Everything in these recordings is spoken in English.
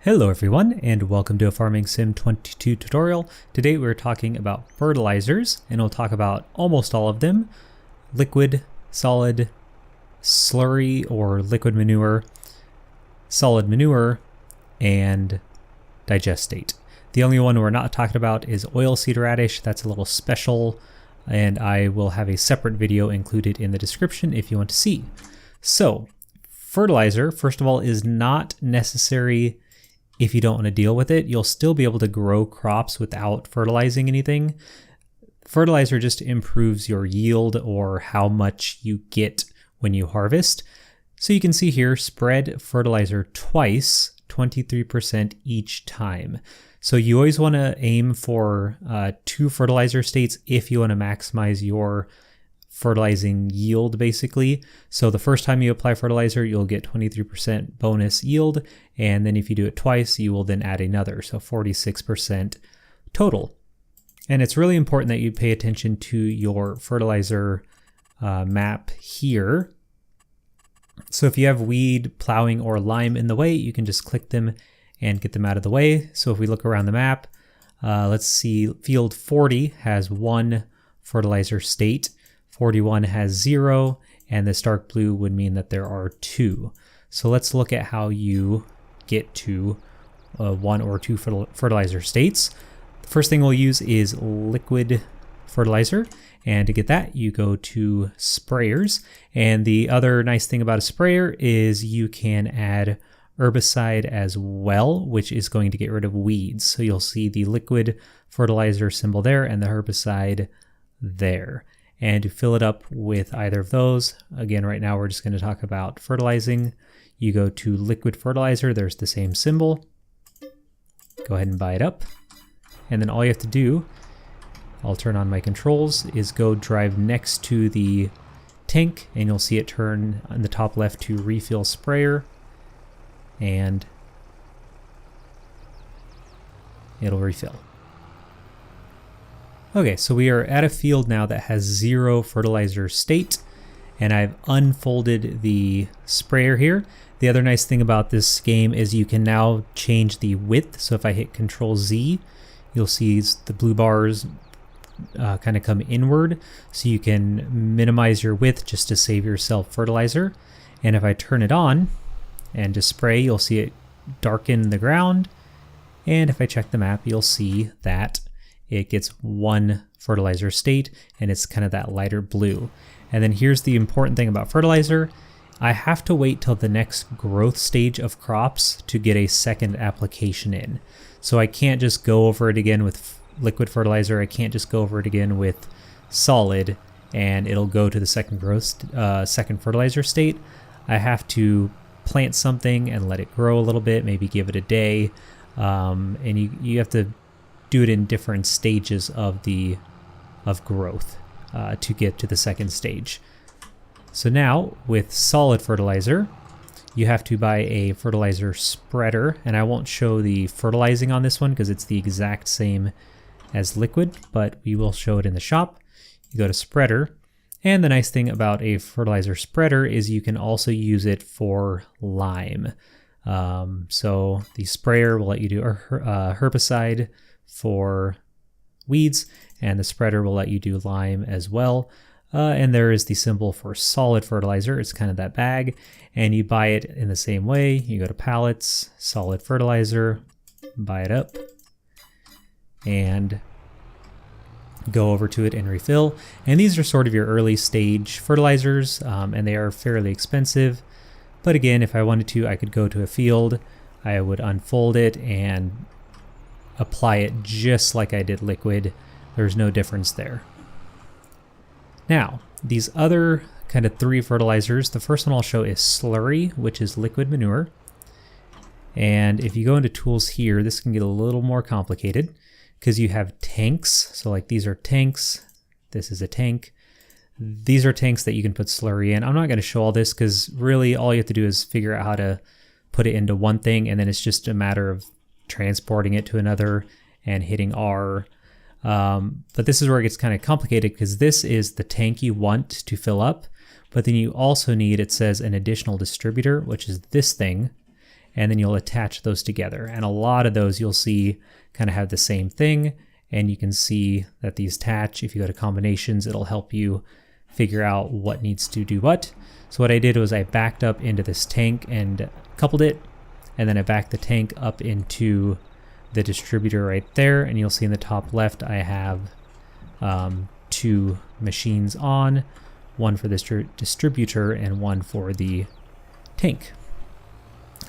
Hello everyone, and welcome to a Farming Sim 22 tutorial. Today we're talking about fertilizers, and we'll talk about almost all of them: liquid, solid, slurry or liquid manure, solid manure, and digestate. The only one we're not talking about is oilseed radish. That's a little special, and I will have a separate video included in the description if you want to see. So, fertilizer, first of all, is not necessary if you don't want to deal with it. You'll still be able to grow crops without fertilizing anything. Fertilizer just improves your yield or how much you get when you harvest. So you can see here, spread fertilizer twice, 23% each time. So you always want to aim for 2 fertilizer states if you want to maximize your fertilizing yield, basically. So the first time you apply fertilizer, you'll get 23% bonus yield, and then if you do it twice, you will then add another, so 46% total. And it's really important that you pay attention to your fertilizer map here. So if you have weed, plowing, or lime in the way, you can just click them and get them out of the way. So if we look around the map, let's see, field 40 has 1 fertilizer state. 41 has 0, and this dark blue would mean that there are 2. So let's look at how you get to 1 or 2 fertilizer states. The first thing we'll use is liquid fertilizer, and to get that you go to sprayers. And the other nice thing about a sprayer is you can add herbicide as well, which is going to get rid of weeds. So you'll see the liquid fertilizer symbol there and the herbicide there. And to fill it up with either of those, again, right now we're just going to talk about fertilizing. You go to liquid fertilizer, there's the same symbol. Go ahead and buy it up. And then all you have to do, I'll turn on my controls, is go drive next to the tank, and you'll see it turn on the top left to refill sprayer, and it'll refill. Okay, so we are at a field now that has 0 fertilizer state, and I've unfolded the sprayer here. The other nice thing about this game is you can now change the width. So if I hit Control Z, you'll see the blue bars kind of come inward. So you can minimize your width just to save yourself fertilizer. And if I turn it on and to spray, you'll see it darken the ground. And if I check the map, you'll see that it gets 1 fertilizer state, and it's kind of that lighter blue. And then here's the important thing about fertilizer. I have to wait till the next growth stage of crops to get a second application in. So I can't just go over it again with liquid fertilizer. I can't just go over it again with solid, and it'll go to the second fertilizer state. I have to plant something and let it grow a little bit, maybe give it a day. And you have to do it in different stages of growth to get to the second stage. So now with solid fertilizer, you have to buy a fertilizer spreader, and I won't show the fertilizing on this one because it's the exact same as liquid, but we will show it in the shop. You go to spreader, and the nice thing about a fertilizer spreader is you can also use it for lime. So the sprayer will let you do a herbicide for weeds, and the spreader will let you do lime as well. And there is the symbol for solid fertilizer. It's kind of that bag, and you buy it in the same way. You go to pallets, solid fertilizer, buy it up, and go over to it and refill. And these are sort of your early stage fertilizers, and they are fairly expensive. But again, if I wanted to, I could go to a field, I would unfold it and apply it just like I did liquid. There's no difference there. Now, these other kind of 3 fertilizers, the first one I'll show is Slurry, which is liquid manure. And if you go into tools here, this can get a little more complicated because you have tanks. So like these are tanks, this is a tank. These are tanks that you can put slurry in. I'm not going to show all this because really all you have to do is figure out how to put it into one thing, and then it's just a matter of transporting it to another and hitting R. But this is where it gets kind of complicated because this is the tank you want to fill up, but then you also need, it says, an additional distributor, which is this thing, and then you'll attach those together. And a lot of those you'll see kind of have the same thing, and you can see that these attach. If you go to combinations, it'll help you figure out what needs to do what. So what I did was I backed up into this tank and coupled it, and then I backed the tank up into the distributor right there, and you'll see in the top left I have 2 machines on, one for this distributor and one for the tank.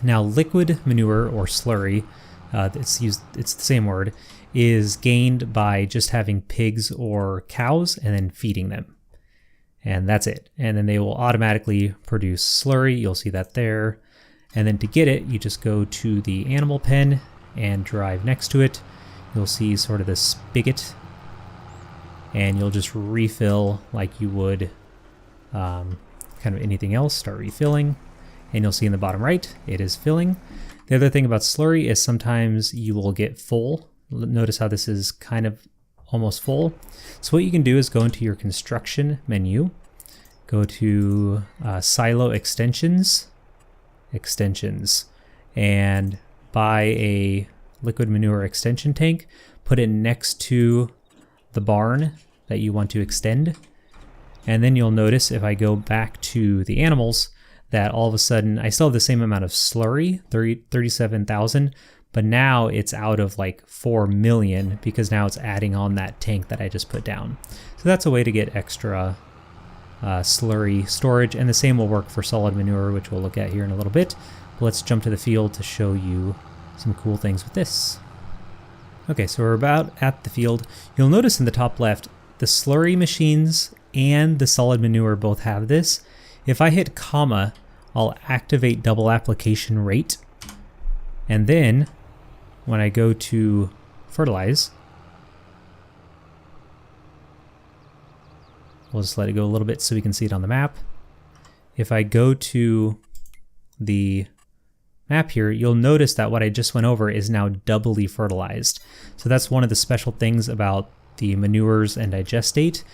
Now liquid manure or slurry, it's the same word, is gained by just having pigs or cows and then feeding them. And that's it. And then they will automatically produce slurry. You'll see that there. And then to get it, you just go to the animal pen and drive next to it. You'll see sort of the spigot, and you'll just refill like you would kind of anything else. Start refilling, and you'll see in the bottom right, it is filling. The other thing about slurry is sometimes you will get full. Notice how this is kind of almost full. So what you can do is go into your construction menu, go to silo extensions, and buy a liquid manure extension tank, put it next to the barn that you want to extend. And then you'll notice if I go back to the animals that all of a sudden I still have the same amount of slurry, 37,000, but now it's out of like 4 million because now it's adding on that tank that I just put down. So that's a way to get extra slurry storage, and the same will work for solid manure, which we'll look at here in a little bit. But let's jump to the field to show you some cool things with this. Okay, so we're about at the field. You'll notice in the top left, the slurry machines and the solid manure both have this. If I hit comma, I'll activate double application rate. And then when I go to fertilize, we'll just let it go a little bit so we can see it on the map. If I go to the map here, you'll notice that what I just went over is now doubly fertilized. So that's one of the special things about the manures and digestate,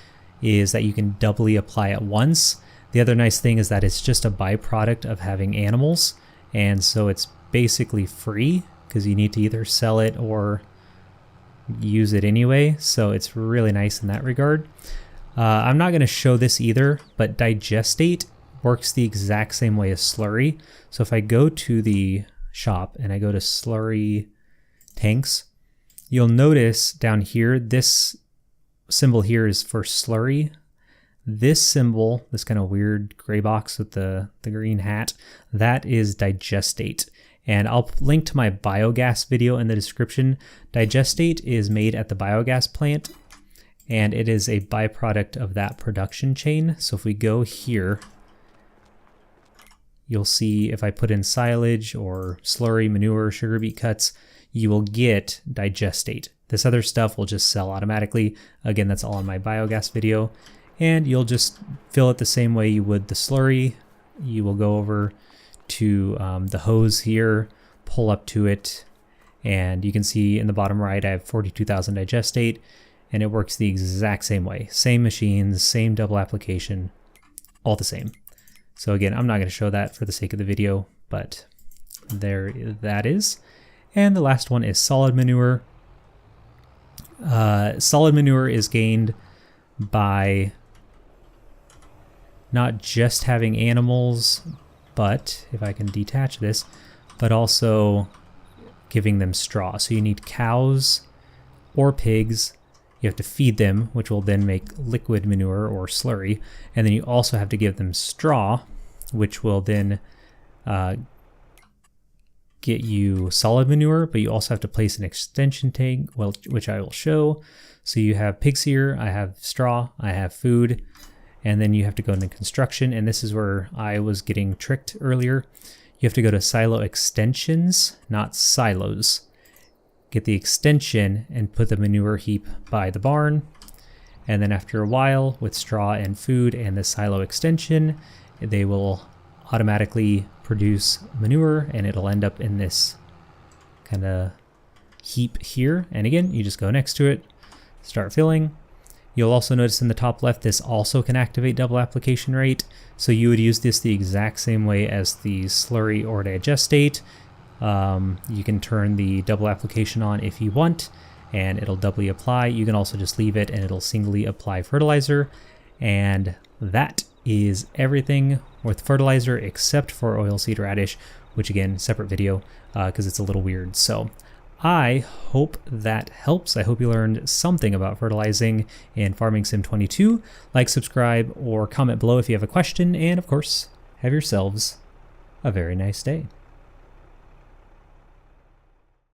is that you can doubly apply at once. The other nice thing is that it's just a byproduct of having animals, and so it's basically free because you need to either sell it or use it anyway. So it's really nice in that regard. I'm not going to show this either, but Digestate works the exact same way as Slurry. So if I go to the shop and I go to Slurry tanks, you'll notice down here, this symbol here is for Slurry. This symbol, this kind of weird gray box with the green hat, that is Digestate. And I'll link to my biogas video in the description. Digestate is made at the biogas plant, and it is a byproduct of that production chain. So if we go here, you'll see if I put in silage or slurry, manure, sugar beet cuts, you will get Digestate. This other stuff will just sell automatically. Again, that's all in my biogas video. And you'll just fill it the same way you would the slurry. You will go over to the hose here, pull up to it, and you can see in the bottom right I have 42,000 Digestate, and it works the exact same way. Same machines, same double application, all the same. So again, I'm not going to show that for the sake of the video, but there that is. And the last one is solid manure. Solid manure is gained by not just having animals, but if I can detach this, but also giving them straw. So you need cows or pigs. You have to feed them, which will then make liquid manure or slurry. And then you also have to give them straw, which will then get you solid manure, but you also have to place an extension tank, which I will show. So you have pigs here, I have straw, I have food, and then you have to go into construction. And this is where I was getting tricked earlier. You have to go to silo extensions, not silos. Get the extension and put the manure heap by the barn. And then after a while, with straw and food and the silo extension, they will automatically produce manure, and it'll end up in this kind of heap here. And again, you just go next to it, start filling. You'll also notice in the top left, this also can activate double application rate. So you would use this the exact same way as the slurry or digestate. You can turn the double application on if you want, and it'll doubly apply. You can also just leave it and it'll singly apply fertilizer. And that is everything with fertilizer except for oilseed radish, which again, separate video because it's a little weird. So I hope that helps. I hope you learned something about fertilizing in Farming Sim 22. Like, subscribe, or comment below if you have a question. And of course, have yourselves a very nice day.